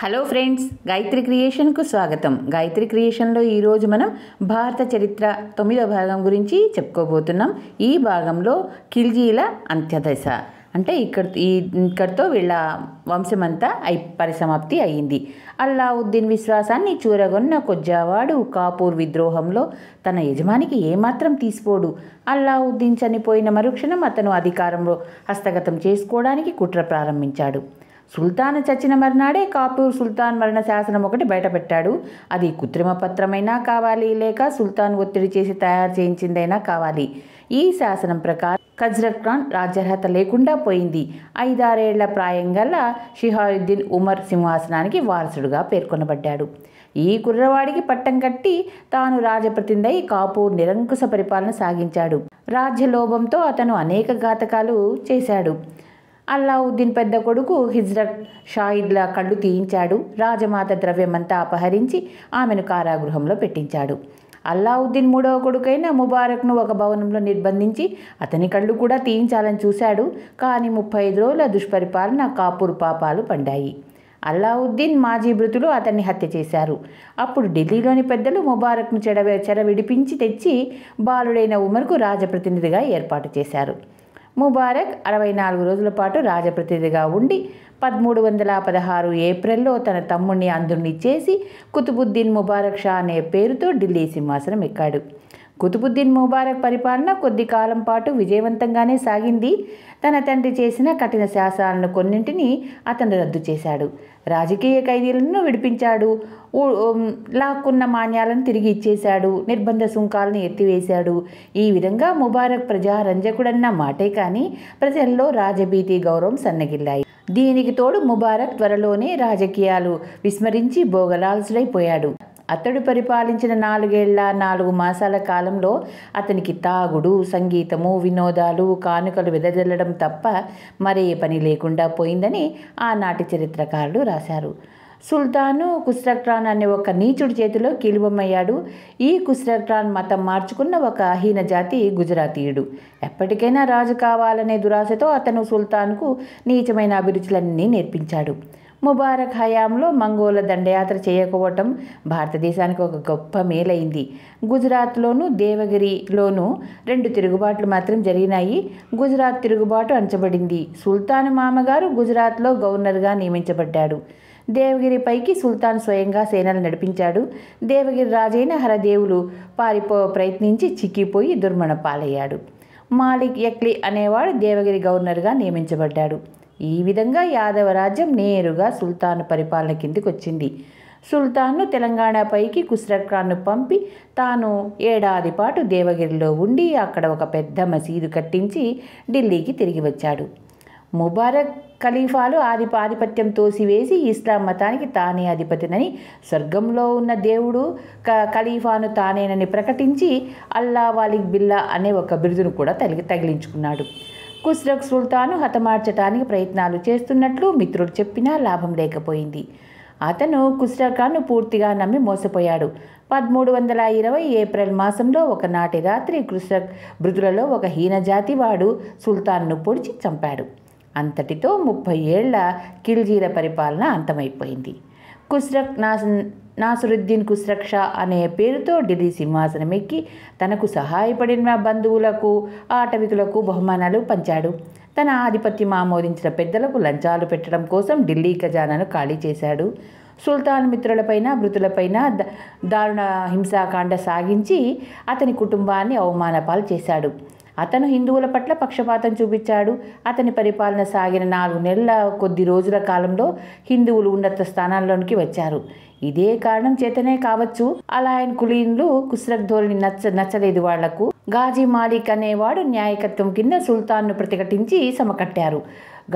Hello friends, Gayatri క్రియేషన్కు స్వాగతం. గాయత్రి క్రియేషన్లో ఈరోజు మనం భారత చరిత్ర 9వ భాగం గురించి చెప్పుకోబోతున్నాం. ఈ భాగంలో ఖిల్జీల అంత్యదశ అంటే ఇక్కడితో వీళ్ళ వంశమంతా పరిసమాప్తి అయ్యింది. అల్లావుద్దీన్ విశ్వాసాన్ని చూరగొన్న కొజ్జావాడు కాపూర్ విద్రోహంలో తన యజమానికి ఏమాత్రం తీసిపోడు. అల్లావుద్దీన్ చనిపోయిన మరుక్షణం అతను అధికారంలో హస్తగతం చేసుకోవడానికి కుట్ర ప్రారంభించాడు. సుల్తాన్ చచ్చిన మర్నాడే కాపూర్ సుల్తాన్ మరణ శాసనం ఒకటి బయటపెట్టాడు. అది కృత్రిమ పత్రమైనా కావాలి, లేక సుల్తాన్ ఒత్తిడి చేసి తయారు చేయించిందైనా కావాలి. ఈ శాసనం ప్రకారం ఖజ్రత్ ఖాన్ రాజ్యార్హత లేకుండా పోయింది. 5-6 ఏళ్ల ప్రాయం గల షిహాబుద్దీన్ ఉమర్ సింహాసనానికి వారసుడుగా పేర్కొనబడ్డాడు. ఈ కుర్రవాడికి పట్టం కట్టి తాను రాజప్రతినిధి కాపూర్ నిరంకుశ పరిపాలన సాగించాడు. రాజ్యలోభంతో అతను అనేక ఘాతకాలు చేశాడు. అల్లావుద్దీన్ పెద్ద కొడుకు హిజ్రత్ షాహిద్ల కళ్ళు తీయించాడు. రాజమాత ద్రవ్యమంతా అపహరించి ఆమెను కారాగృహంలో పెట్టించాడు. అల్లావుద్దీన్ 3వ కొడుకైన ముబారక్ను ఒక భవనంలో నిర్బంధించి అతని కళ్ళు కూడా తీయించాలని చూశాడు. కానీ 35 రోజుల దుష్పరిపాలన కాపూర్ పాపాలు పండాయి. అల్లావుద్దీన్ మాజీ భృతులు అతన్ని హత్య చేశారు. అప్పుడు ఢిల్లీలోని పెద్దలు ముబారక్ను చెర విడిపించి తెచ్చి బాలుడైన ఉమర్కు రాజప్రతినిధిగా ఏర్పాటు చేశారు. ముబారక్ 64 రోజుల పాటు రాజప్రతినిధిగా ఉండి 1316 ఏప్రిల్లో తన తమ్ముడిని అంధుణ్ణి చేసి కుతుబుద్దీన్ ముబారక్ షా అనే పేరుతో ఢిల్లీ సింహాసనం ఎక్కాడు. కుతుబుద్దీన్ ముబారక్ పరిపాలన కొద్ది కాలం పాటు విజయవంతంగానే సాగింది. తన తండ్రి చేసిన కఠిన శాసనాలను కొన్నింటిని అతను రద్దు చేశాడు. రాజకీయ ఖైదీలను విడిపించాడు. లాక్కున్న మాన్యాలను తిరిగి ఇచ్చేశాడు. నిర్బంధ సుంకాలను ఎత్తివేశాడు. ఈ విధంగా ముబారక్ ప్రజారంజకుడన్న మాటే కానీ ప్రజల్లో రాజభీతి గౌరవం సన్నగిల్లాయి. దీనికి తోడు ముబారక్ త్వరలోనే రాజకీయాలు విస్మరించి భోగలాల్సుడైపోయాడు. అతడు పరిపాలించిన 4 ఏళ్ల 4 మాసాల కాలంలో అతనికి తాగుడు, సంగీతము, వినోదాలు, కానుకలు వెదజల్లడం తప్ప మరే పని లేకుండా పోయిందని ఆనాటి చరిత్రకారులు రాశారు. సుల్తాను ఖుస్రక్ ఖాన్ అనే ఒక నీచుడి చేతిలో కీలుబొమ్మయ్యాడు. ఈ ఖుస్రక్ ఖాన్ మతం మార్చుకున్న ఒక హీన జాతి గుజరాతీయుడు. ఎప్పటికైనా రాజు కావాలనే దురాశతో అతను సుల్తాన్కు నీచమైన అభిరుచులన్నీ నేర్పించాడు. ముబారక్ హయాంలో మంగోల దండయాత్ర చేయకపోవటం భారతదేశానికి ఒక గొప్ప మేలైంది. గుజరాత్లోనూ దేవగిరిలోనూ 2 తిరుగుబాట్లు మాత్రం జరిగినాయి. గుజరాత్ తిరుగుబాటు అణచబడింది. సుల్తాన్ మామగారు గుజరాత్లో గవర్నర్గా నియమించబడ్డాడు. దేవగిరిపైకి సుల్తాన్ స్వయంగా సేనలు నడిపించాడు. దేవగిరి రాజైన హరదేవులు ప్రయత్నించి చిక్కిపోయి దుర్మరణ పాలయ్యాడు. మాలిక్ యక్లీ అనేవాడు దేవగిరి గవర్నర్గా నియమించబడ్డాడు. ఈ విధంగా యాదవ రాజ్యం నేరుగా సుల్తాను పరిపాలన కిందికి వచ్చింది. సుల్తాన్ను తెలంగాణపైకి ఖుస్రక్ ఖాన్ను పంపి తాను 1 ఏడాది పాటు దేవగిరిలో ఉండి అక్కడ ఒక పెద్ద మసీదు కట్టించి ఢిల్లీకి తిరిగి వచ్చాడు. ముబారక్ ఖలీఫాలు ఆధిపత్యం తోసివేసి ఇస్లాం మతానికి తానే అధిపతినని, స్వర్గంలో ఉన్న దేవుడు ఖలీఫాను తానేనని ప్రకటించి అల్లా వాలిక్ బిల్లా అనే ఒక బిరుదును కూడా తగిలించుకున్నాడు. ఖుస్రక్ సుల్తాను హతమార్చడానికి ప్రయత్నాలు చేస్తున్నట్లు మిత్రుడు చెప్పినా లాభం లేకపోయింది. అతను ఖుస్రక్ ఖాన్ను పూర్తిగా నమ్మి మోసపోయాడు. 1320 ఏప్రిల్ మాసంలో ఒకనాటి రాత్రి ఖుస్రక్ భృతులలో ఒక హీన జాతివాడు సుల్తాన్ను పొడిచి చంపాడు. అంతటితో 30 ఏళ్ల ఖిల్జీల పరిపాలన అంతమైపోయింది. ఖుస్రక్ నాసురుద్దీన్ ఖుస్రక్ షా అనే పేరుతో ఢిల్లీ సింహాసనం ఎక్కి తనకు సహాయపడిన బంధువులకు, ఆటవికులకు బహుమానాలు పంచాడు. తన ఆధిపత్యం ఆమోదించిన పెద్దలకు లంచాలు పెట్టడం కోసం ఢిల్లీ ఖజానాను ఖాళీ చేశాడు. సుల్తాన్ మిత్రులపైన, భృతులపైన దారుణ హింసాకాండ సాగించి అతని కుటుంబాన్ని అవమానపాలు చేశాడు. అతను హిందువుల పట్ల పక్షపాతం చూపించాడు. అతని పరిపాలన సాగిన 4 నెలల కొద్ది రోజుల కాలంలో హిందువులు ఉన్నత స్థానాల్లోనికి వచ్చారు. ఇదే కారణం చేతనే కావచ్చు అలాయన్ కులీన్లు ఖుస్రక్ ధోరణి నచ్చలేదు వాళ్లకు. గాజీ మాలిక్ అనేవాడు న్యాయకత్వం కింద సుల్తాన్ను ప్రతిఘటించి సమకట్టారు.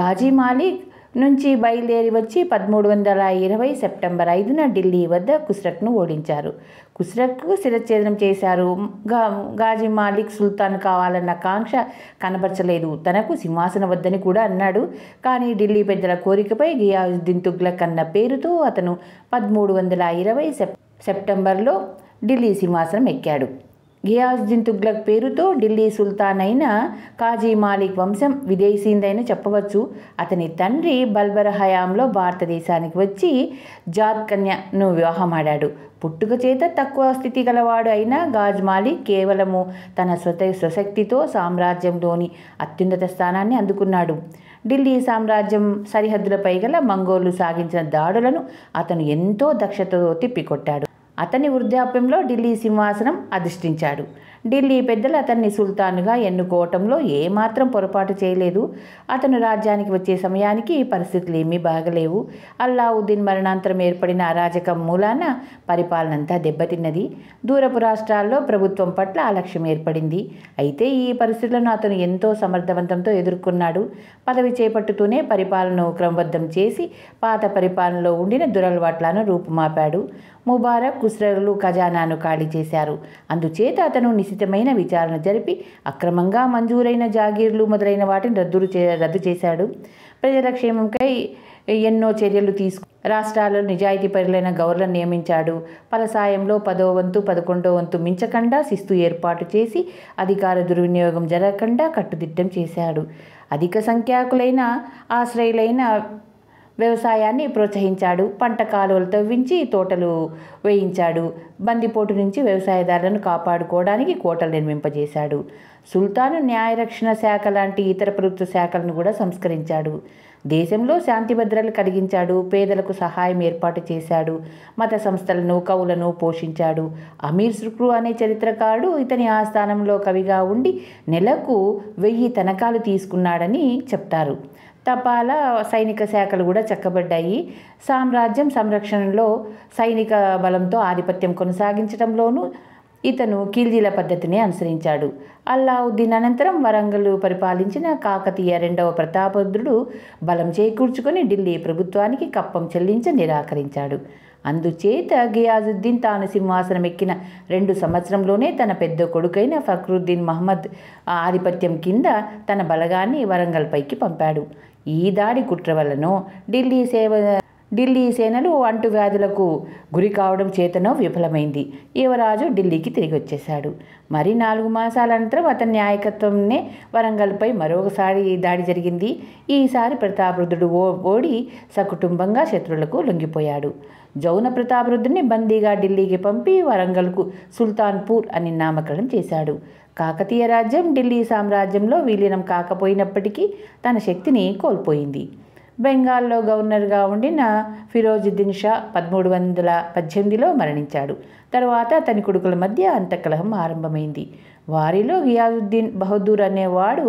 గాజీ మాలిక్ నుంచి బయలుదేరి వచ్చి 1320 సెప్టెంబర్ 5న ఢిల్లీ వద్ద ఖుస్రక్ను ఓడించారు. ఖుస్రక్కు శిరచ్ఛేదనం చేశారు. గాజీ మాలిక్ సుల్తాన్ కావాలన్న కాంక్ష కనబరచలేదు. తనకు సింహాసనం వద్దని కూడా అన్నాడు. కానీ ఢిల్లీ పెద్దల కోరికపై గియాసుద్దీన్ తుగ్లక్ అన్న పేరుతో అతను 1320 సెప్టెంబర్లో ఢిల్లీ సింహాసనం ఎక్కాడు. ఘియాసుద్దీన్ తుగ్లక్ పేరుతో ఢిల్లీ సుల్తాన్ అయిన కాజీ మాలిక్ వంశం విదేశీందని చెప్పవచ్చు. అతని తండ్రి బల్బర్ హయాంలో భారతదేశానికి వచ్చి జాద్ కన్యను వివాహమాడాడు. పుట్టుక చేత తక్కువ స్థితి గలవాడు అయిన గాజ్ మాలిక్ కేవలము తన స్వశక్తితో సామ్రాజ్యంలోని అత్యున్నత స్థానాన్ని అందుకున్నాడు. ఢిల్లీ సామ్రాజ్యం సరిహద్దులపై గల మంగోళ్లు సాగించిన దాడులను అతను ఎంతో దక్షతతో తిప్పికొట్టాడు. అతని వృద్ధాప్యంలో ఢిల్లీ సింహాసనం అధిష్ఠించాడు. ఢిల్లీ పెద్దలు అతన్ని సుల్తాన్గా ఎన్నుకోవటంలో ఏమాత్రం పొరపాటు చేయలేదు. అతను రాజ్యానికి వచ్చే సమయానికి పరిస్థితులు ఏమీ బాగలేవు. అల్లావుద్దీన్ మరణాంతరం ఏర్పడిన అరాజకం మూలాన పరిపాలన అంతా దెబ్బతిన్నది. దూరపు రాష్ట్రాల్లో ప్రభుత్వం పట్ల అలక్ష్యం ఏర్పడింది. అయితే ఈ పరిస్థితులను అతను ఎంతో సమర్థవంతంతో ఎదుర్కొన్నాడు. పదవి చేపట్టుతూనే పరిపాలనను క్రమబద్ధం చేసి పాత పరిపాలనలో ఉండిన దురలవాట్లను రూపుమాపాడు. ముబారక్ ఖుస్రోలు ఖజానాను ఖాళీ చేశారు. అందుచేత అతను నిశితమైన విచారణ జరిపి అక్రమంగా మంజూరైన జాగీర్లు మొదలైన వాటిని రద్దు చేశాడు. ప్రజల క్షేమంకై ఎన్నో చర్యలు రాష్ట్రాల్లో నిజాయితీపరులైన గవర్నర్లను నియమించాడు. ఫలసాయంలో 10వ వంతు 11వ వంతు మించకుండా శిస్తు ఏర్పాటు చేసి అధికార దుర్వినియోగం జరగకుండా కట్టుదిట్టం చేశాడు. అధిక సంఖ్యాకులైన ఆశ్రయులైన వ్యవసాయాన్ని ప్రోత్సహించాడు. పంట కాలువలు తవ్వించి తోటలు వేయించాడు. బందిపోటు నుంచి వ్యవసాయదారులను కాపాడుకోవడానికి కోటలు నిర్మింపజేశాడు. సుల్తాను న్యాయరక్షణ శాఖ లాంటి ఇతర ప్రభుత్వ శాఖలను కూడా సంస్కరించాడు. దేశంలో శాంతి భద్రతలు కలిగించాడు. పేదలకు సహాయం ఏర్పాటు చేశాడు. మత సంస్థలను కవులను పోషించాడు. అమీర్ సుఖ్రూ అనే చరిత్రకారుడు ఇతని ఆస్థానంలో కవిగా ఉండి నెలకు 1000 తనఖాలు తీసుకున్నాడని చెప్తారు. తపాలా సైనిక శాఖలు కూడా చక్కబడ్డాయి. సామ్రాజ్యం సంరక్షణలో సైనిక బలంతో ఆధిపత్యం కొనసాగించడంలోనూ ఇతను ఖిల్జీల పద్ధతిని అనుసరించాడు. అల్లావుద్దీన్ అనంతరం వరంగల్ పరిపాలించిన కాకతీయ 2వ ప్రతాపరుద్రుడు బలం చేకూర్చుకొని ఢిల్లీ ప్రభుత్వానికి కప్పం చెల్లించి నిరాకరించాడు. అందుచేత ఘియాసుద్దీన్ తాను సింహాసనం ఎక్కిన 2 సంవత్సరంలోనే తన పెద్ద కొడుకైన ఫక్రుద్దీన్ మహమ్మద్ ఆధిపత్యం కింద తన బలగాన్ని వరంగల్ పైకి పంపాడు. ఈ దాడి కుట్ర వల్లనో ఢిల్లీ సేనలు అంటువ్యాధులకు గురి కావడం చేతనో విఫలమైంది. యువరాజు ఢిల్లీకి తిరిగి వచ్చేశాడు. మరి 4 మాసాల అనంతరం అతని నాయకత్వంనే వరంగల్పై మరొకసారి దాడి జరిగింది. ఈసారి ప్రతాపరుద్రుడు ఓడి సకుటుంబంగా శత్రువులకు లొంగిపోయాడు. జౌన ప్రతాపరుద్రుని బందీగా ఢిల్లీకి పంపి వరంగల్కు సుల్తాన్పూర్ అని నామకరణం చేశాడు. కాకతీయ రాజ్యం ఢిల్లీ సామ్రాజ్యంలో విలీనం కాకపోయినప్పటికీ తన శక్తిని కోల్పోయింది. బెంగాల్లో గవర్నర్గా ఉండిన ఫిరోజుద్దీన్ షా 1318లో మరణించాడు. తరువాత అతని కొడుకుల మధ్య అంతఃకలహం ఆరంభమైంది. వారిలో ఘియాసుద్దీన్ బహదూర్ అనేవాడు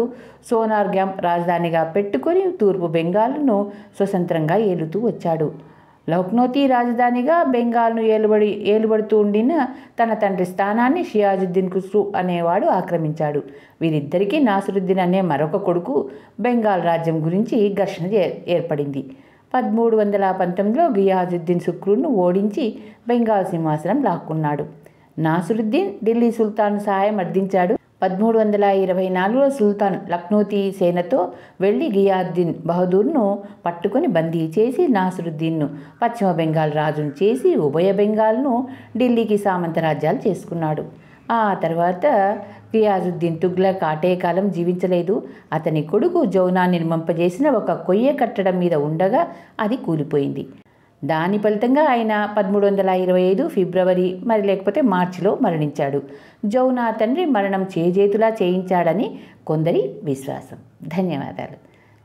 సోనార్గాం రాజధానిగా పెట్టుకొని తూర్పు బెంగాల్ను స్వతంత్రంగా ఏలుతూ వచ్చాడు. లక్నోతి రాజధానిగా బెంగాల్ను ఏలుబడుతూ ఉండిన తన తండ్రి స్థానాన్ని షియాజుద్దీన్ ఖుస్రూ అనేవాడు ఆక్రమించాడు. వీరిద్దరికీ నాసిరుద్దీన్ అనే మరొక కొడుకు బెంగాల్ రాజ్యం గురించి ఘర్షణ ఏర్పడింది. 1319లో ఘియాసుద్దీన్ ఖుస్రూను ఓడించి బెంగాల్ సింహాసనం లాక్కున్నాడు. నాసిరుద్దీన్ ఢిల్లీ సుల్తాన్ సహాయం అర్థించాడు. 1324లో సుల్తాన్ లక్నోతి సేనతో వెళ్లి ఘియాసుద్దీన్ బహదూర్ను పట్టుకొని బందీ చేసి నాసిరుద్దీన్ను పశ్చిమ బెంగాల్ రాజును చేసి ఉభయ బెంగాల్ను ఢిల్లీకి సామంత రాజ్యాలు చేసుకున్నాడు. ఆ తర్వాత ఘియాసుద్దీన్ తుగ్లక్ ఆటే కాలం జీవించలేదు. అతని కొడుకు జౌనా నిర్మింపజేసిన ఒక కొయ్య కట్టడం మీద ఉండగా అది కూలిపోయింది. దాని ఫలితంగా ఆయన 1325 ఫిబ్రవరి లేకపోతే మార్చిలో మరణించాడు. జౌనా తండ్రి మరణం చేజేతులా చేయించాడని కొందరి విశ్వాసం. ధన్యవాదాలు.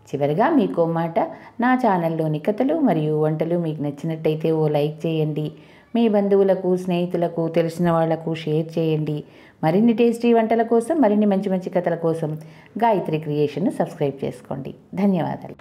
చివరిగా మీకో మాట, నా ఛానల్లోని కథలు మరియు వంటలు మీకు నచ్చినట్టయితే ఓ లైక్ చేయండి. మీ బంధువులకు, స్నేహితులకు, తెలిసిన వాళ్లకు షేర్ చేయండి. మరిన్ని టేస్టీ వంటల కోసం, మరిన్ని మంచి మంచి కథల కోసం గాయత్రి క్రియేషన్ను సబ్స్క్రైబ్ చేసుకోండి. ధన్యవాదాలు.